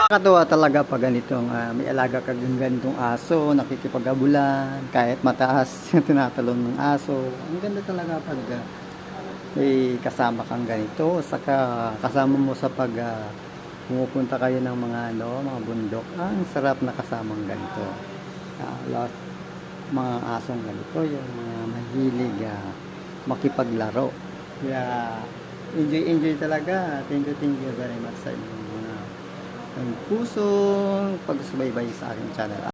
Nakakatuwa talaga pag ganitong may alaga kang ganitong aso, nakikipag-abulan, kahit mataas yung tinatalon ng aso. Ang ganda talaga pag may kasama kang ganito, saka kasama mo sa pag pumupunta kayo ng mga bundok. Ang sarap na kasamang ganito. Mga asong ganito, yung mga mahilig makipaglaro. Kaya enjoy talaga. Thank you very much sa inyong mga ang pusong pagsubaybay sa aking channel.